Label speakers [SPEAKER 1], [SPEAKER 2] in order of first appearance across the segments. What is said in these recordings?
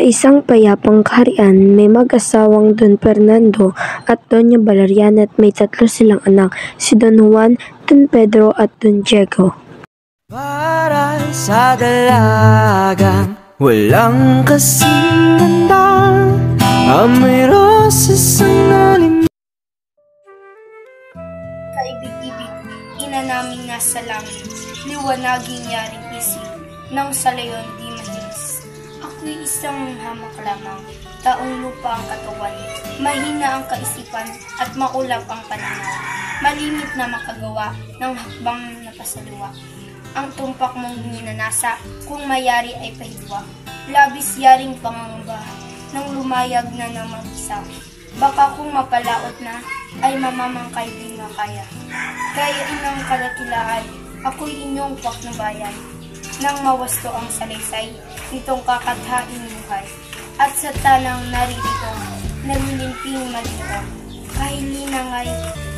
[SPEAKER 1] isang payapang kaharian, may mag-asawang Don Fernando at Doña Valeriana at may 3 silang anak, si Don Juan, Don Pedro at Don Diego.
[SPEAKER 2] Para sa dalagang walang kasing ganda, amoy rosas ang nalim.
[SPEAKER 3] Kaibig-ibig, ina naming nasa langit, liwanaging yaring isip, nang sa leon di mahinis. Ako'y isang hamak lamang, taong lupa ang katawan, mahina ang kaisipan at maulap ang pananaw, malimit na makagawa ng hakbang na pasaliwa. Ang tumpak mong hinanasa, kung mayari ay pahidwa, labis yaring pangangamba, nang lumayag na ng mag-isa. Baka kung mapalaot na, ay mamamangkay din na kaya. Kaya inang kadakilaan, ako'y inyong paknubayan, nang mawasto ang salaysay, nitong kakathain buhay. At sa tanang naririto, nalilimping malito, kahilinang ay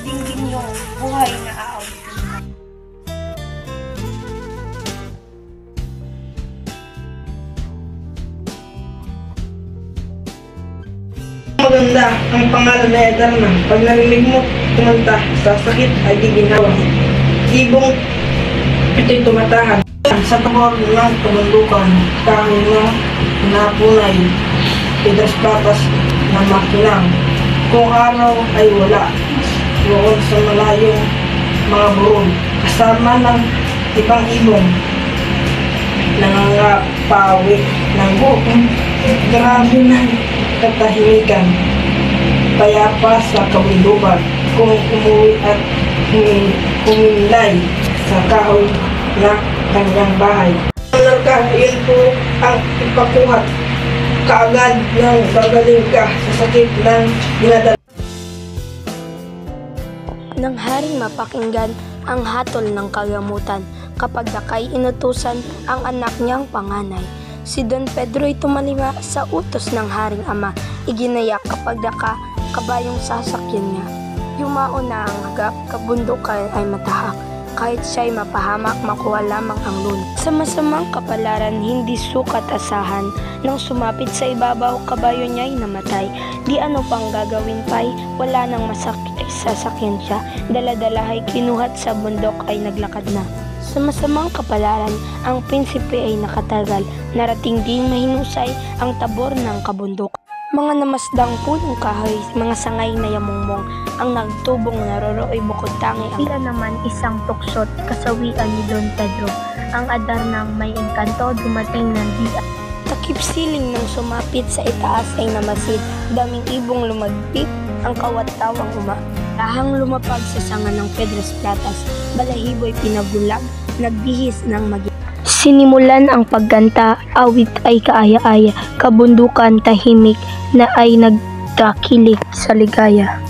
[SPEAKER 3] dinggin nyo, buhay na aawitin.
[SPEAKER 4] Maganda ang pangalan na Eterna. Pag narinig mo, tumanta, sa sakit ay di ginawa. Ibong ito'y tumatahan. Sa tabor ng kabundukan, kahoy na napunay, Pedras Platas na makinang. Kung araw ay wala, roon sa malayong mga burol, kasama ng ibang ibong, nangangapawi ng buong. Grabe na katahimikan, payapa sa kabundukan, kung umuwi at humilay sa kahoy na kanyang bahay. Yun po ang ipakuhat kaagad ng gagaling ka sa sakit ng dinadala.
[SPEAKER 1] Nang haring mapakinggan ang hatol ng kagamutan kapag dakay inutusan ang anak niyang panganay. Si Don Pedro ay tumalima sa utos ng haring ama, iginayak kapag daka kabayong sasakyan niya. Yumao na ang agap, kabundukan ay matahak, kahit siya'y mapahamak, makuha lamang ang lun. Sa masamang kapalaran, hindi sukat asahan, nang sumapit sa ibabaw, kabayo niya'y namatay. Di ano pang gagawin pa'y, wala nang masakit, sasakyan siya, dala-dalahay kinuhat sa bundok ay naglakad na. Sa masamang kapalaran, ang prinsipe ay nakatagal, narating ding mahinusay ang tabor ng kabundok. Mga namasdang punong kahoy, mga sangay na yamungmong, ang nagtubong narorooy bukod tangi. Sila naman isang tuksot, kasawian ni Don Pedro, ang Adarnang may engkanto dumating ng diya. Takip siling nang sumapit sa itaas ay namasid, daming ibong lumagpit, ang kawat-tawang Lahang lumapag sa sanga ng Pedras Platas, balahibo'y pinabulag, nagbihis ng Sinimulan ang pagkanta, awit ay kaaya-aya, kabundukan tahimik na ay nagdakilik sa ligaya.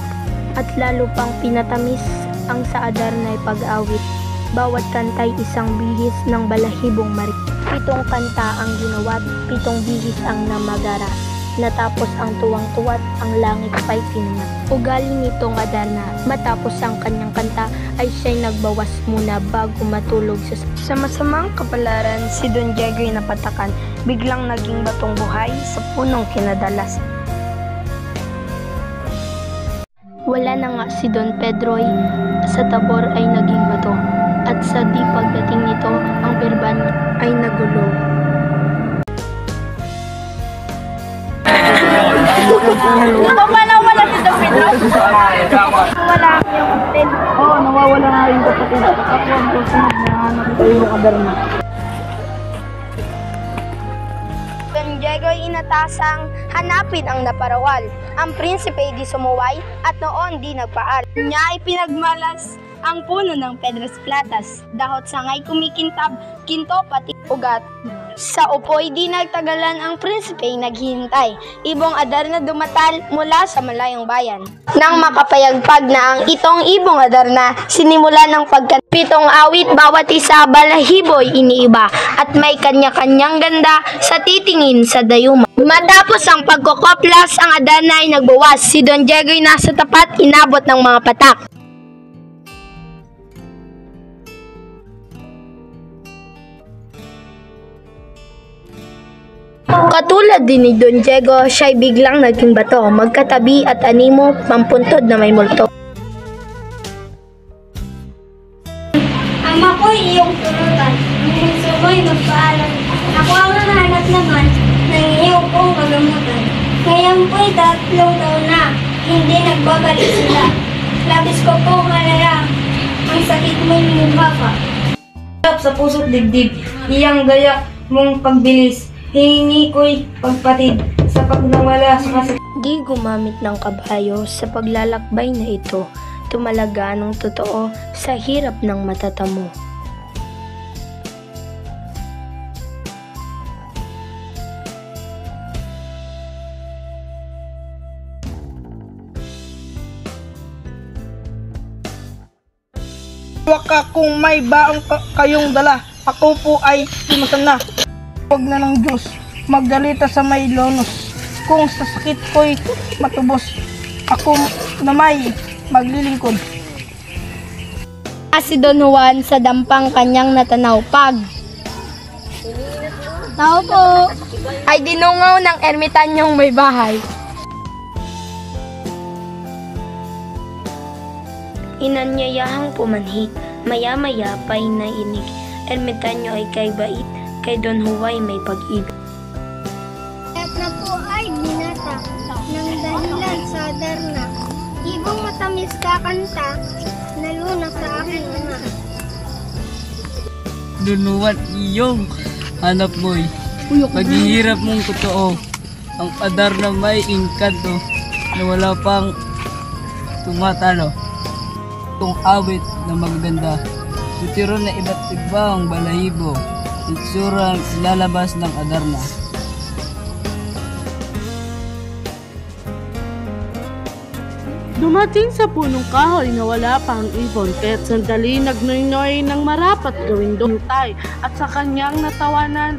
[SPEAKER 1] At lalo pang pinatamis ang sa Adarna'y pag-awit, bawat kanta'y isang bihis ng balahibong marik. 7 kanta ang ginawat, 7 bihis ang namagara. Natapos ang tuwang-tuwat, ang langit pa'y pinungat. Ugali nitong Adarna, matapos ang kanyang kanta ay siya'y nagbawas muna bago matulog sa masamang kapalaran. Si Don Diego'y napatakan, biglang naging batong buhay sa punong kinadalas. Wala na nga si Don Pedro'y sa tabor ay naging bato, at sa di pagdating nito ang birban ay nagulo.
[SPEAKER 3] Wala si Don Pedro? Wala yung kapatid.
[SPEAKER 4] Oo, nawawala nga yung kapatid. Ako ang susunod na nakita yung Adarna.
[SPEAKER 3] Don Diego ay inatasang hanapin ang naparawal. Ang prinsipe ay di sumuway at noon di nagpaal. Niya ay pinagmalas ang puno ng Pedras Platas. Dahot sangay kumikintab, kinto pati ugat. Sa upoy di nagtagalan ang prinsipe ay naghihintay. Ibong Adarna dumatal mula sa malayong bayan. Nang makapayagpag na ang itong ibong Adarna, sinimulan ng pagkatpitong awit, bawat isa balahibo'y iniiba at may kanya-kanyang ganda sa titingin sa dayuma. Matapos ang pagkokoplas, ang Adarna ay nagbawas. Si Don Diego ay nasa tapat, inabot ng mga patak.
[SPEAKER 1] Katulad din ni Don Diego, siya'y biglang naging bato, magkatabi at animo pampuntod na may multo.
[SPEAKER 5] Ama ko'y iyong turutan, ang sumo'y magpaalam. Ako ang nahanap naman ng iyong pong kagamutan. Ngayon po'y 3 taon na, hindi nagbabalik sila. Labis ko pong alala, ang sakit mo'y mukha pa.
[SPEAKER 4] Sa puso't dibdib, iyang gaya mong pagbilis. Hihingi ko'y pagpatid sa pagnawala sa kasakit.
[SPEAKER 1] Di gumamit ng kabayo sa paglalakbay na ito, tumalaga ng totoo sa hirap ng matatamo.
[SPEAKER 4] Waka kung may baong kayong dala, ako po ay timutan na. Huwag na ng Diyos, magdalita sa may lonos. Kung sa sakit ko'y matubos, ako na may maglilingkod.
[SPEAKER 1] Si Don Juan sa dampang kanyang natanaw pag tao po ay dinungaw ng ermitanyong may bahay. Inanyayahang pumanhik, maya-maya pa'y nainig. Ermitanyo ay kay bait, kay Don Juan may pag-ibig.
[SPEAKER 5] At na po ay binata ng dahilan sa Darna. Ibong matamis kakanta, nalunok sa aking ama.
[SPEAKER 6] Dunuan iyong hanap mo'y paghihirap mong totoo. Ang adar na may engkanto na wala pang tumatalo. Itong awit na magaganda, tutiro na iba't ibang balahibo, itsurang lalabas ng Adarna.
[SPEAKER 7] Dumating sa punong kahoy na wala pa ang ibon, kaya't sandali nagnoy-noy ng marapat gawing duntay, at sa kanyang natawanan,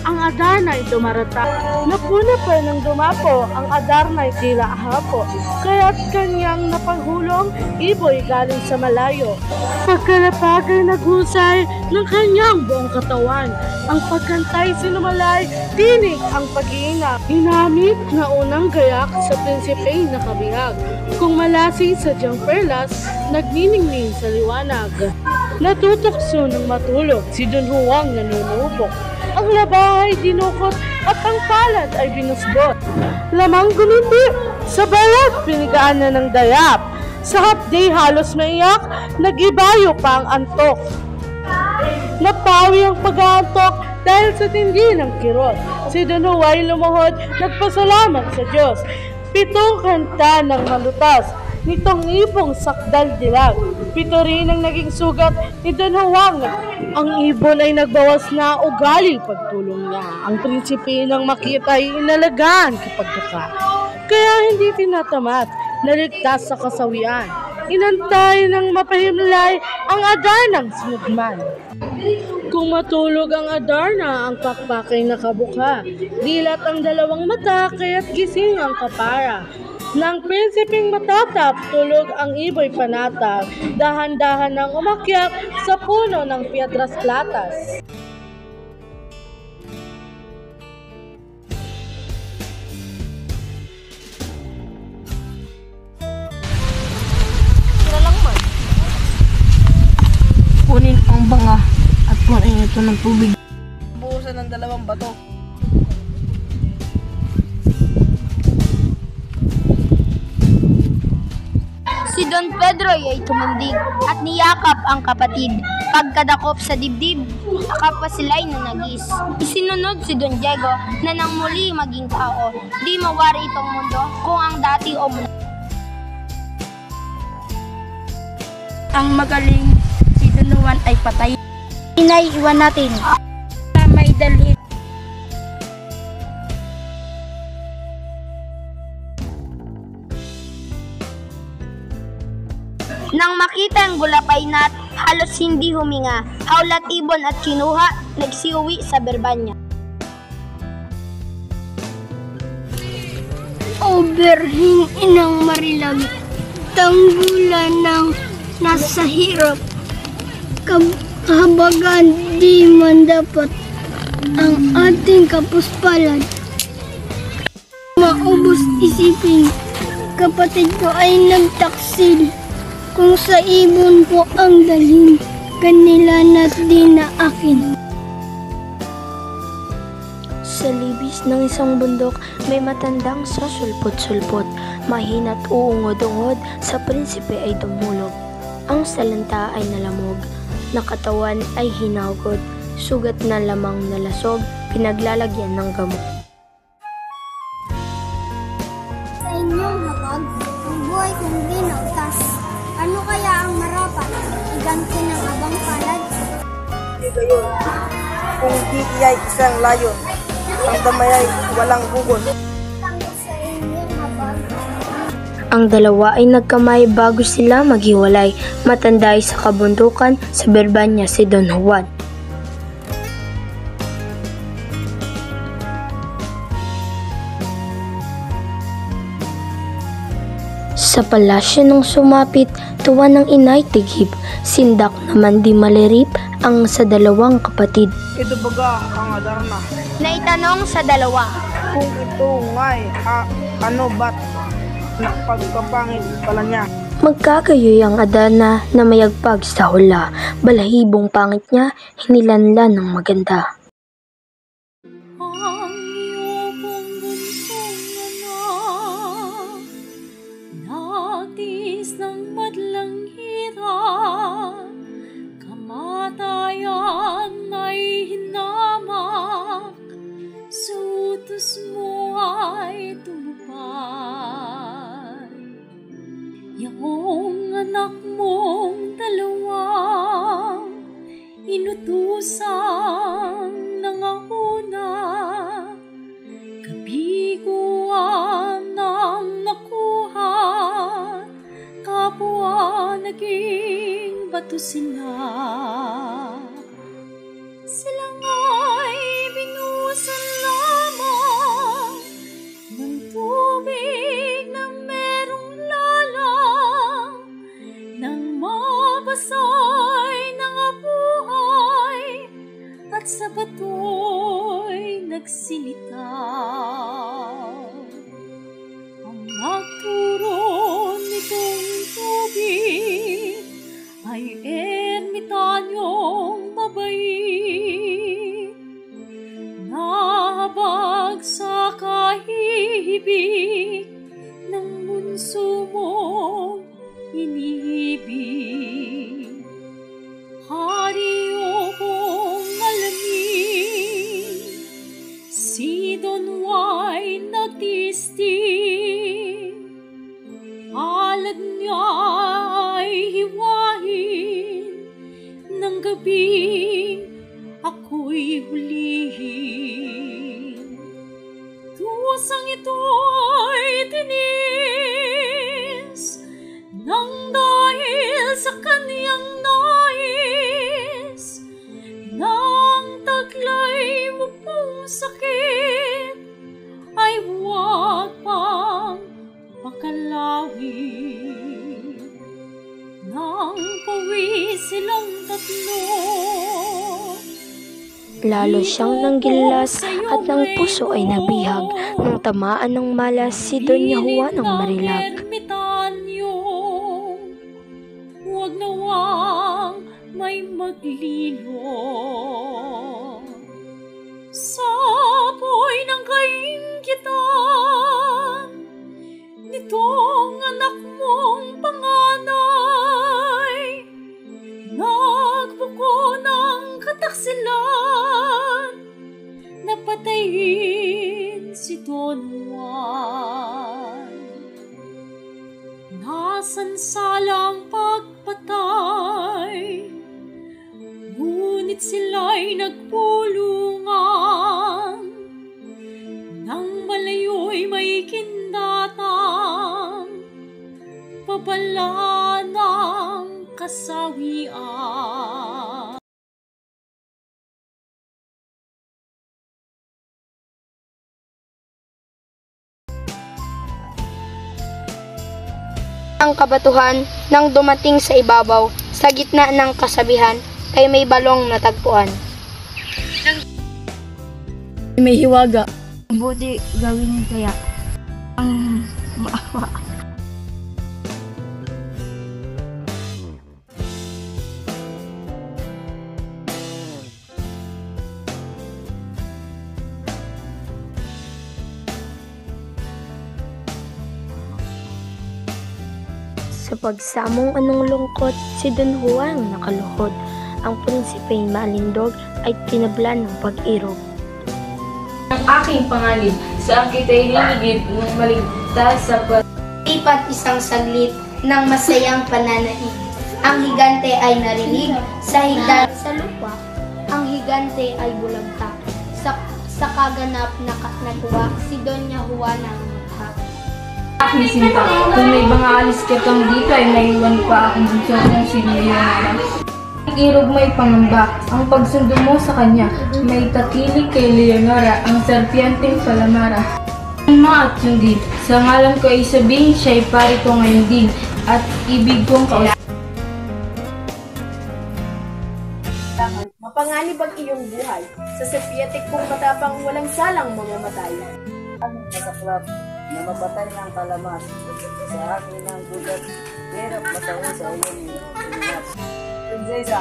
[SPEAKER 7] ang Adarna ay dumarata. Napuna pa ng dumapo, ang Adarna ay tila hapo, kaya't kanyang napanghulong, iboy galing sa malayo. Pagkalapag ay naghusay ng kanyang buong katawan. Ang pagkantay sinumalay, tinig ang pag-iingat. Ginamit na unang gayak sa prinsipeng nakabihag. Kung malasing sa diyang perlas, nagniningning sa liwanag. Natutokso ng matulog, si Don Juan nanunubok. Ang laba ay dinukot at ang palad ay binusbot. Lamang gumindi, sa balat pinigaan na ng dayap. Sa hapdi halos maiyak, nag-ibayo pa ang antok. Napawi ang pag-aantok dahil sa tindi ng kirot. Si Don Juan lumuhod, nagpasalamat sa Diyos. 7 kanta ng malutas, nitong ibong sakdal dilag. 7 rin ang naging sugat ni Don Juan. Ang ibon ay nagbawas na ugali pagtulong niya. Ang prinsipe ng makita ay inalagaan kapag tuka. Kaya hindi tinatamat, naligtas sa kasawian. Inantay ng mapahimlay ang Adarnang sinugman. Kung matulog ang Adarna, ang pakpak ay nakabuka. Dilat ang 2 mata, kaya't gising ang kapara. Nang prinsipeng matatap, tulog ang iboy panatag. Dahan-dahan nang umakyat sa puno ng Piedras Platas.
[SPEAKER 4] Kunin ang banga at punin ito ng tubig. Buhusan ng 2 bato.
[SPEAKER 1] Si Don Pedro ay tumundig at niyakap ang kapatid. Pagkadakop sa dibdib, akap pa sila'y nanagis. Isinunod si Don Diego na nang muli maging tao. Di mawari itong mundo kung ang dati o muna.
[SPEAKER 3] Ang magaling, si Don Juan ay patay. Inay, iwan natin. May dalhin.
[SPEAKER 1] Nang makita ang gulapay nat, halos hindi huminga. Hawlat ibon at kinuha, nagsiuwi sa Berbanya.
[SPEAKER 5] O Berhing Inang Marilag, tanggulan ng nasa hirap. Kahabagan di man dapat ang ating kapuspalan. maubos isipin. Kapatid ko ay nagtaksil. Kung sa ibon ko ang dalhin, kanila na di na akin.
[SPEAKER 1] Sa libis ng isang bundok, may matandang sasulpot-sulpot. Mahina't uungod-ungod, sa prinsipe ay dumulog. Ang salanta ay nalamog, nakatawan ay hinagod, sugat na lamang nalasog, pinaglalagyan ng gamot.
[SPEAKER 5] Sa inyong habag, ang buhay kong binautas. Ano kaya ang marapat? Iganti ng abang palad?
[SPEAKER 4] Hindi gayon. Kung di iya'y isang layon, ang damay ay walang bukol.
[SPEAKER 5] Sa inyong habag,
[SPEAKER 1] Ang dalawa ay nagkamay bago sila maghiwalay, matanday sa kabundukan sa Berbanya si Don Juan. Sa palasyo nung sumapit, tuwa ng inay tighib, sindak naman di malirip ang sa dalawang kapatid.
[SPEAKER 4] Ito baga ang Adarna.
[SPEAKER 1] Naitanong sa dalawa,
[SPEAKER 4] Kung ito nga'y ano ba't nakapagkapangit pala niya?
[SPEAKER 1] magkakayoy ang Adana na mayagpag sa hula, balahibong pangit niya, hinilanlan ng maganda.
[SPEAKER 8] Ang iyong bunsong anak, natis ng madlang hirap, kamatayan ay hinamak, sa utos mo ay tumupad. Yung anak mong dalawa, inutusan nanganguna, kabiguan ang nakuha, kapwa naging bato sila. Sila nga'y binusan lamang ng tubig na merong lalang, nang mabasay ng buhay at sa bato'y nagsilitaw. Ang nagturo nitong tubig ay ermitanyong mabait, nahabag sa kahibig ng bunso mong inibig. Hari o kung alamin, si Don Juan nagtisting, palad niya ay hiwain ng gabing ako'y hulihin. Tusang ito'y tinis nang dahil sa kaniyang nais, nang taglay mo pong sakit ay huwag pang pakalawin. Nang pawi silang tatlo,
[SPEAKER 1] Lalo siyang nanggilas at ang puso ay nabihag, nang tamaan ng malas si Doña Juan ng Marilag.
[SPEAKER 8] huwag nawang may maglilo. Sa apoy ng kainggitan nitong anak mong panganay, nagbuko ng kataksilan, napatayin si Don Juan. Nasansalang pagpatay, ngunit sila'y nagpulungan, nang malayo'y may kindatang pabala ng kasawian.
[SPEAKER 3] Ang kabatuhan nang dumating sa ibabaw, sa gitna ng kasabihan, ay may balong natagpuan.
[SPEAKER 6] May hiwaga.
[SPEAKER 5] Buti gawin kaya.
[SPEAKER 1] Sa pagsamong anong lungkot, si Don Juan nakaluhod. Ang prinsipeng maalindog ay tinablan ng pag-irog.
[SPEAKER 9] Ang aking panganib, sa akin ay liligid ng maligtas sa
[SPEAKER 3] Lipat isang saglit ng masayang pananaig. Ang higante ay narinig sa higdan sa lupa. Ang higante ay bulagta. Sa kaganap na nagawa, si Doña Juana ang maghap.
[SPEAKER 9] aking sinta. Kung may mga alis ka kang dito ay naiwan pa akong bunso ng si Leonora. Ang irog may pangamba. Ang pagsundo mo sa kanya, may tatili kay Leonora, ang serpienteng Palamara. Ang mga at sundin, sa ngalan ko ay sabihin siya'y pari ko ngayon din, at ibig kong kausap.
[SPEAKER 7] Mapanganib ang iyong buhay. Sa sepietik kong matapang walang salang mamamatay.
[SPEAKER 6] Ang masaklap na mapatay ng kalamas sa akin ng gulat, hirap matawin sa iyong inas. Prinsesa,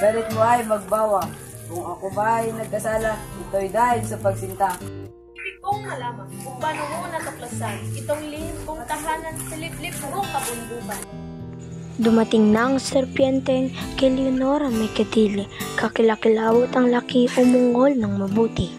[SPEAKER 6] galit mo ay magbawa. Kung ako ba ay nagkasala, ito'y dahil sa pagsinta.
[SPEAKER 7] Ibig kong malaman kung paano mo natuklasan itong lihim kong tahanan sa liblib mong kabundukan.
[SPEAKER 1] Dumating na ang serpienteng kay Leonora may katili, kakilakilawot ang laki umungol ng mabuti.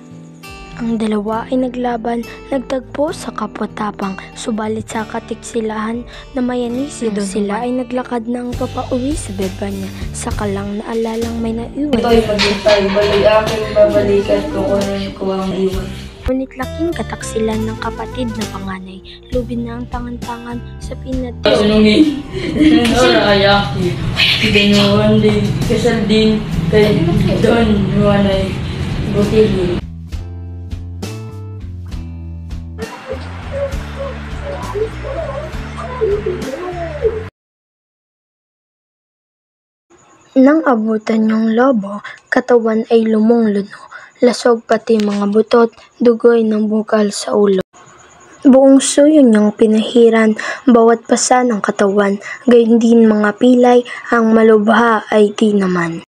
[SPEAKER 1] Ang dalawa ay naglaban, nagtagpo sa kapwa-tapang, subalit sa katiksilahan na mayanisi doon sila ay naglakad ng papauwi sa beba niya, saka lang naalalang may naiwan.
[SPEAKER 9] Ito'y maghintay, balik aking babalikan kung ano ko ang iwan.
[SPEAKER 1] Ngunit laking kataksilan ng kapatid na panganay, lubin na ang tangan-tangan sa pinat.
[SPEAKER 6] Sunungi, Leonora ay akin. Ganoon din, kasal din kay Don Juan ay butili.
[SPEAKER 1] Nang abutan yung lobo, katawan ay lumong-luno, lasog pati mga butot, dugoy ng bukal sa ulo. Buong suyo niyang pinahiran, bawat pasa ng katawan, gayon din mga pilay, ang malubha ay di naman.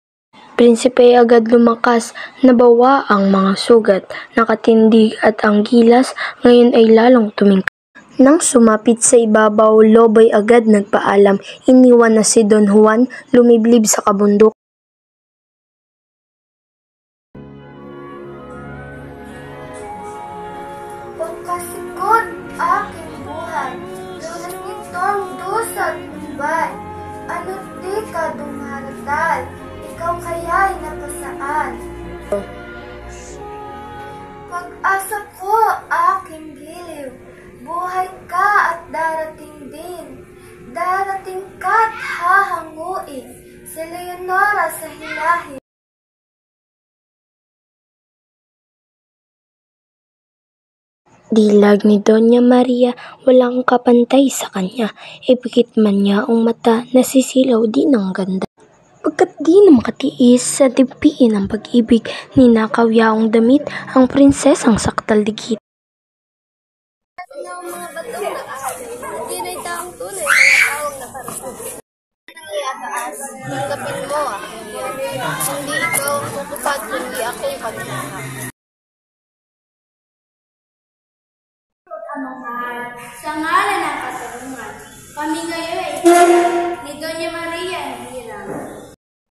[SPEAKER 1] Prinsipe agad lumakas, nabawa ang mga sugat, nakatindig at ang gilas, ngayon ay lalong tumingkad. Nang sumapit sa ibabaw, lobo'y agad nagpaalam, iniwan na si Don Juan, lumiblib sa kabundok.
[SPEAKER 5] Pagkasikot aking buhay, lunas nitong dusat umbay. Ano't di ka dumaratal, ikaw kaya'y napasaan. Pag-asa ko aking giliw, buhay ka at darating din. Darating ka't hahanguin si Leonora sa hilahin.
[SPEAKER 1] Dilag ni Doña Maria, walang kapantay sa kanya, ipikit man niya ang mata, nasisilaw din ang ganda. Pagkat di na makatiis sa dipiin ang pag-ibig, ninakaw yaong damit ang prinsesang saktal digit.
[SPEAKER 5] Ang mga batong nag-aasay, hindi na'y taong tunay mga tawag na karapot. Nang iataas, tanggapin mo aking yan. Hindi ikaw ang tutupad, kundi ako'y pagkakak. Amang mahal, sa ngalan ng katarungan, kami ngayon ni Doña Maria Hirang.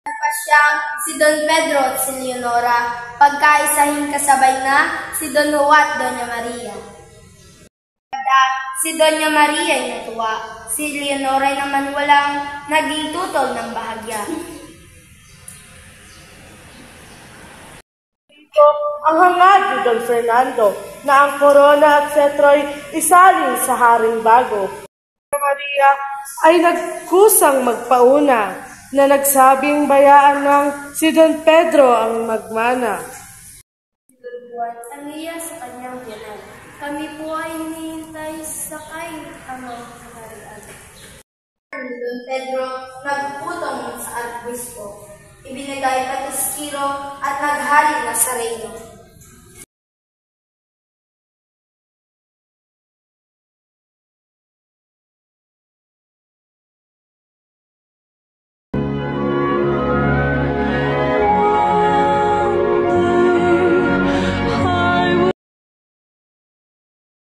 [SPEAKER 3] Nagpasyang si Don Pedro at si Leonora, pagkaisahin kasabay na si Don Juan at Doña Maria. Si Doña Maria ay natuwa, si Leonora naman walang naging tutol ng bahagya.
[SPEAKER 7] Ito ang hangad ni Don Fernando na ang korona at setro'y isalin sa haring bago. Maria ay nagkusang magpauna na nagsabing bayaan ng si Don Pedro ang magmana.
[SPEAKER 3] Si Don Juan ang iya sa kanyang biyanan. Kami po ay hinihintay sa kay amang kaharian. Don Pedro nagputong sa Arbispo, ibinigay pataskiro at naghali na sa reino.